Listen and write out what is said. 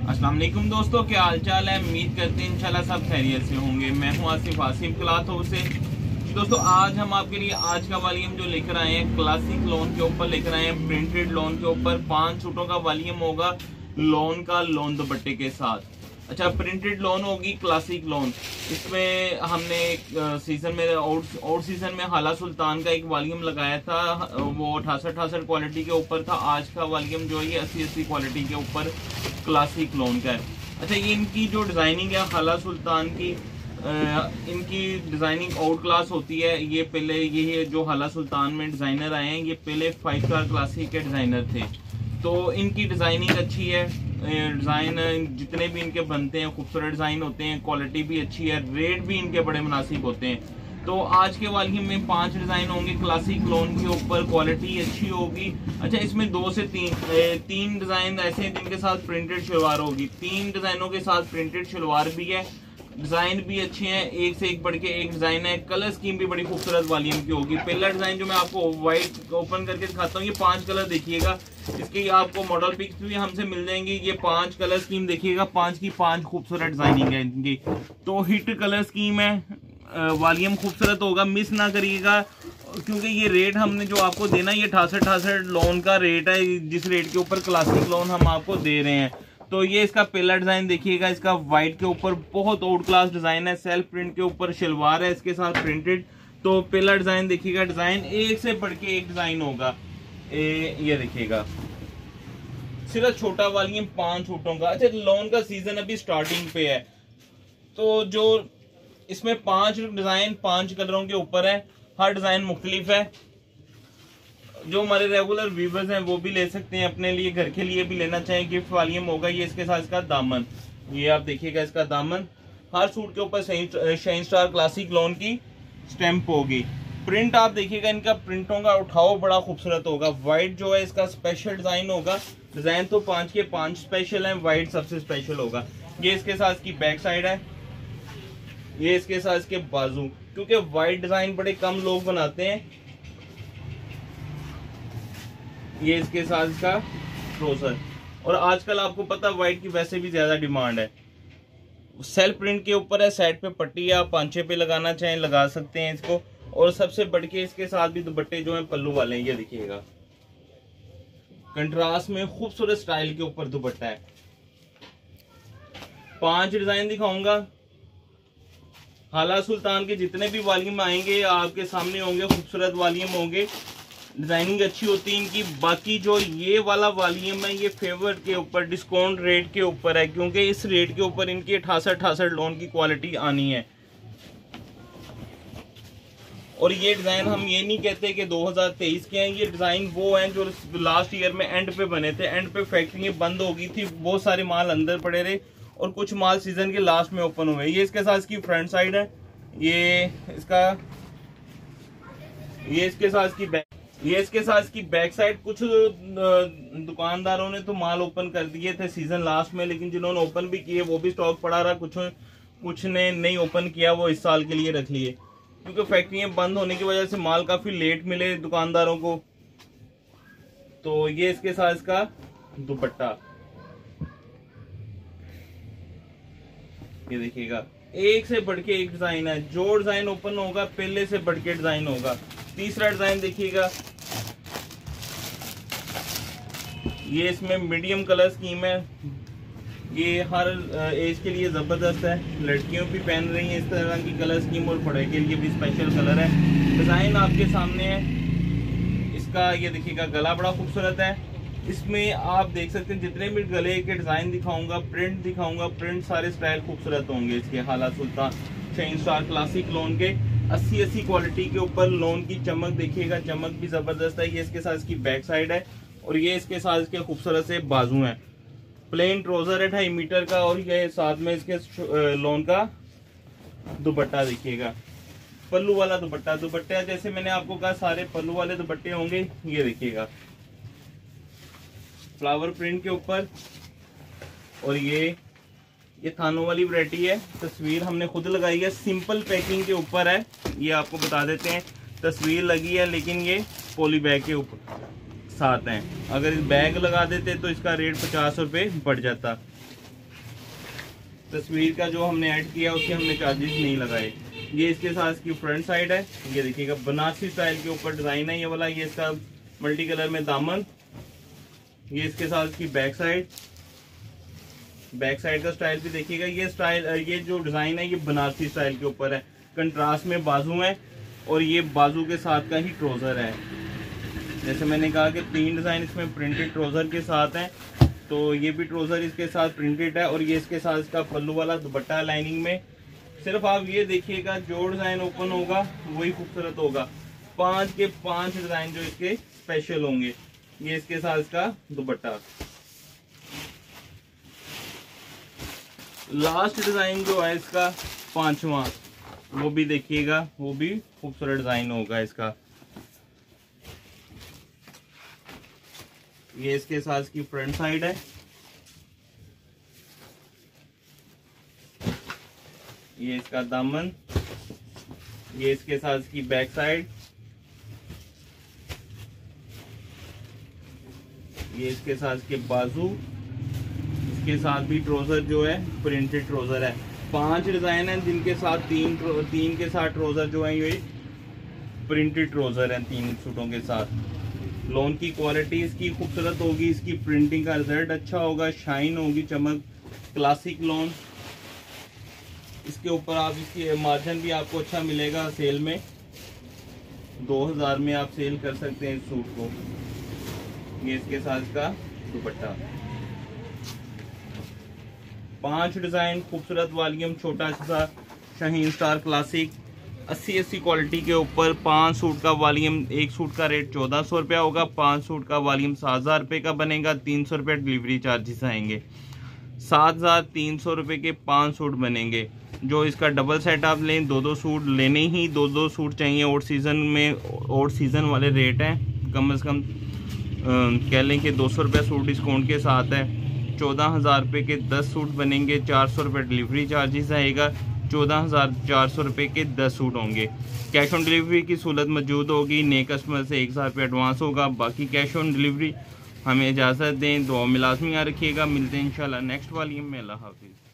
अस्सलाम वालेकुम दोस्तों, क्या हाल चाल है। उम्मीद करते हैं इंशाल्लाह सब खैरियत से होंगे। मैं हूं आसिफ क्लॉथ हाउस से। दोस्तों आज हम आपके लिए आज का वॉल्यूम जो लेकर आए हैं क्लासिक लोन के ऊपर लेकर आए हैं। प्रिंटेड लोन के ऊपर 5 सूटों का वॉल्यूम होगा लोन का, लोन दुपट्टे के साथ। अच्छा, प्रिंटेड लोन होगी, क्लासिक लोन। इसमें हमने सीजन में आउट सीजन में हाला सुल्तान का एक वॉल्यूम लगाया था, वो 68 क्वालिटी के ऊपर था। आज का वॉल्यूम जो है 80 क्वालिटी के ऊपर क्लासिक लोन का है। अच्छा, ये इनकी जो डिजाइनिंग है हाला सुल्तान की, इनकी डिजाइनिंग आउट क्लास होती है। ये पहले ये जो हाला सुल्तान में डिजाइनर आए हैं, ये पहले 5 स्टार क्लासिक के डिजाइनर थे, तो इनकी डिजाइनिंग अच्छी है। डिजाइन जितने भी इनके बनते हैं खूबसूरत डिजाइन होते हैं, क्वालिटी भी अच्छी है, रेट भी इनके बड़े मुनासिब होते हैं। तो आज के वॉल्यूम में 5 डिजाइन होंगे क्लासिक लोन के ऊपर, क्वालिटी अच्छी होगी। अच्छा, इसमें 2 से 3 डिजाइन ऐसे हैं जिनके साथ प्रिंटेड शलवार होगी। 3 डिजाइनों के साथ प्रिंटेड शलवार भी है, डिजाइन भी अच्छे हैं, एक से एक बढ़ के एक डिजाइन है। कलर स्कीम भी बड़ी खूबसूरत वॉल्यूम की होगी। पहला डिजाइन जो मैं आपको व्हाइट ओपन करके दिखाता हूँ, ये 5 कलर देखिएगा। इसकी आपको मॉडल पिक्स भी हमसे मिल जाएंगी। ये 5 कलर स्कीम देखिएगा, 5 की 5 खूबसूरत डिजाइनिंग है इनकी। तो हिट कलर स्कीम है, वॉल्यूम खूबसूरत होगा, मिस ना करिएगा। क्योंकि ये रेट हमने जो आपको देना, ये 68 लोन का रेट है, जिस रेट के ऊपर क्लासिक लोन हम आपको दे रहे हैं। तो ये इसका पहला डिजाइन देखिएगा, इसका व्हाइट के ऊपर बहुत आउट क्लास डिजाइन है। सेल्फ प्रिंट के ऊपर शलवार है इसके साथ प्रिंटेड। तो पहला डिजाइन देखिएगा, डिजाइन एक से बढ़ के एक डिजाइन होगा। ये देखिएगा, सिर्फ छोटा वॉल्यूम 5 सूटों का। अच्छा, लोन का सीजन अभी स्टार्टिंग पे है, तो जो इसमें 5 डिजाइन 5 कलरों के ऊपर है, हर डिजाइन मुख्तलिफ है। जो हमारे रेगुलर व्यूवर्स हैं वो भी ले सकते हैं, अपने लिए घर के लिए भी लेना चाहें, गिफ्ट वॉल्यूम होगा। ये इसके साथ इसका दामन, ये आप देखिएगा, इसका दामन हर सूट के ऊपर शाइन स्टार क्लासिक लोन की स्टैंप होगी। प्रिंट आप देखिएगा, इनका प्रिंटों का उठाव बड़ा खूबसूरत होगा। व्हाइट जो है इसका स्पेशल डिजाइन होगा। डिजाइन तो 5 के 5 स्पेशल है, व्हाइट सबसे स्पेशल होगा। ये इसके साथ इसकी बैक साइड है, ये इसके साथ इसके बाजू, क्योंकि व्हाइट डिजाइन बड़े कम लोग बनाते हैं। ये इसके साथ इसका ट्राउजर, और आजकल आपको पता व्हाइट की वैसे भी ज्यादा डिमांड है। सेल्फ प्रिंट के ऊपर है, साइड पे पट्टी, आप पांचे पे लगाना चाहें लगा सकते हैं इसको। और सबसे बढ़ के इसके साथ भी दुपट्टे जो हैं पल्लू वाले हैं, ये देखिएगा, कंट्रास्ट में खूबसूरत स्टाइल के ऊपर दुपट्टा है। 5 डिजाइन दिखाऊंगा। हाला सुल्तान के जितने भी वॉल्यूम आएंगे आपके सामने होंगे, खूबसूरत वॉल्यूम होंगे, डिजाइनिंग अच्छी होती है इनकी। बाकी जो ये वाला वॉल्यूम है, ये फेवर के ऊपर डिस्काउंट रेट के ऊपर है, क्योंकि इस रेट के ऊपर इनकी 68 लोन की क्वालिटी आनी है। और ये डिजाइन हम ये नहीं कहते कि 2023 के हैं, ये डिजाइन वो हैं जो लास्ट ईयर में एंड पे बने थे। एंड पे फैक्ट्री बंद हो गई थी, बहुत सारे माल अंदर पड़े रहे, और कुछ माल सीजन के लास्ट में ओपन हुए। ये इसके साथ इसकी फ्रंट साइड है, ये इसके साथ इसकी बैक, ये इसके साथ इसकी बैक साइड। कुछ दुकानदारों ने तो माल ओपन कर दिए थे सीजन लास्ट में, लेकिन जिन्होंने ओपन भी किए वो भी स्टॉक पड़ा रहा। कुछ ने नहीं ओपन किया, वो इस साल के लिए रख लिए, क्योंकि फैक्ट्रियां बंद होने की वजह से माल काफी लेट मिले दुकानदारों को। तो ये इसके साथ इसका दुपट्टा, ये देखिएगा, एक से बढ़ के एक डिजाइन है। जो डिजाइन ओपन होगा पहले से बढ़ के डिजाइन होगा। तीसरा डिजाइन देखिएगा, ये इसमें मीडियम कलर स्कीम है। ये हर एज के लिए जबरदस्त है, लड़कियों भी पहन रही हैं इस तरह की कलर स्कीम, और बड़े के लिए भी स्पेशल कलर है। डिजाइन आपके सामने है इसका, ये देखिएगा, गला बड़ा खूबसूरत है। इसमें आप देख सकते हैं जितने भी गले के डिजाइन दिखाऊंगा, प्रिंट दिखाऊंगा, प्रिंट सारे स्टाइल खूबसूरत होंगे इसके। हाला सुल्तान शाइन स्टार क्लासिक लोन के 80 क्वालिटी के ऊपर लोन की चमक देखिएगा, चमक भी जबरदस्त है। ये इसके साथ इसकी बैक साइड है, और ये इसके साथ इसके खूबसूरत से बाजू हैं। प्लेन ट्राउजर है 2.5 मीटर का, और ये साथ में इसके लोन का दुपट्टा देखिएगा, पल्लू वाला दुपट्टा। दुपट्टा जैसे मैंने आपको कहा सारे पल्लू वाले दुपट्टे होंगे। ये देखिएगा, फ्लावर प्रिंट के ऊपर, और ये थानों वाली वैरायटी है। तस्वीर हमने खुद लगाई है, सिंपल पैकिंग के ऊपर है, ये आपको बता देते हैं। तस्वीर लगी है, लेकिन ये पॉली बैग के ऊपर साथ हैं। अगर इस बैग लगा देते तो इसका रेट 50 रुपये बढ़ जाता। तस्वीर का जो हमने ऐड किया उसके हमने चार्जेस नहीं लगाए। ये इसके साथ इसकी फ्रंट साइड है, ये देखिएगा बनारसी स्टाइल के ऊपर डिजाइन है ये वाला। ये इसका मल्टी कलर में दामन, ये इसके साथ इसकी बैक साइड का स्टाइल भी देखिएगा। ये स्टाइल, ये जो डिजाइन है ये बनारसी स्टाइल के ऊपर है। कंट्रास्ट में बाजू है और ये बाजू के साथ का ही ट्राउजर है। जैसे मैंने कहा कि 3 डिजाइन इसमें प्रिंटेड ट्राउजर के साथ है, तो ये भी ट्राउजर इसके साथ प्रिंटेड है और ये इसके साथ इसका पल्लू वाला दुपट्टा लाइनिंग में। सिर्फ आप ये देखिएगा जो डिजाइन ओपन होगा वही खूबसूरत होगा। 5 के 5 डिजाइन जो इसके स्पेशल होंगे। ये इसके साथ इसका दुपट्टा। लास्ट डिजाइन जो है इसका 5वां, वो भी देखिएगा, वो भी खूबसूरत डिजाइन होगा इसका। ये इसके साथ इसकी फ्रंट साइड है, ये इसका दामन, ये इसके साथ इसकी बैक साइड, ये इसके साथ इसके बाजू, इसके साथ भी ट्राउजर जो है प्रिंटेड ट्राउजर है। 5 डिजाइन है जिनके साथ तीन के साथ ट्राउजर जो है ये प्रिंटेड ट्राउजर है। 3 सूटों के साथ लोन की क्वालिटी इसकी खूबसूरत होगी, इसकी प्रिंटिंग का रिजल्ट अच्छा होगा, शाइन होगी, चमक, क्लासिक लोन। इसके ऊपर आप इसकी मार्जिन भी आपको अच्छा मिलेगा। सेल में 2000 में आप सेल कर सकते हैं इस सूट को। ये इसके साथ इसका दुपट्टा। 5 डिजाइन खूबसूरत वॉल्यूम, छोटा सा शाहीन स्टार क्लासिक 80 क्वालिटी के ऊपर 5 सूट का वॉल्यूम। एक सूट का रेट 1400 रुपया होगा, 5 सूट का वॉल्यूम 7000 रुपये का बनेगा। 300 रुपये डिलीवरी चार्जेस आएंगे। 7300 रुपये के 5 सूट बनेंगे। जो इसका डबल सेट आप लें, 2-2 सूट लेने ही 2-2 सूट चाहिए। और सीज़न में और सीज़न वाले रेट हैं, कम से कम कह लें कि 200 रुपये सूट डिस्काउंट के साथ है। 14,000 रुपये के 10 सूट बनेंगे। 400 रुपये डिलीवरी चार्जेस आएगा। 14,400 रुपये के 10 सूट होंगे। कैश ऑन डिलीवरी की सहूलत मौजूद होगी। नए कस्टमर से 1000 रुपये एडवांस होगा, बाकी कैश ऑन डिलीवरी। हमें इजाज़त दें, दुआ में लाजमी याद रखिएगा। मिलते हैं इंशाल्लाह नेक्स्ट वॉल्यूम में। अल्लाह हाफिज़।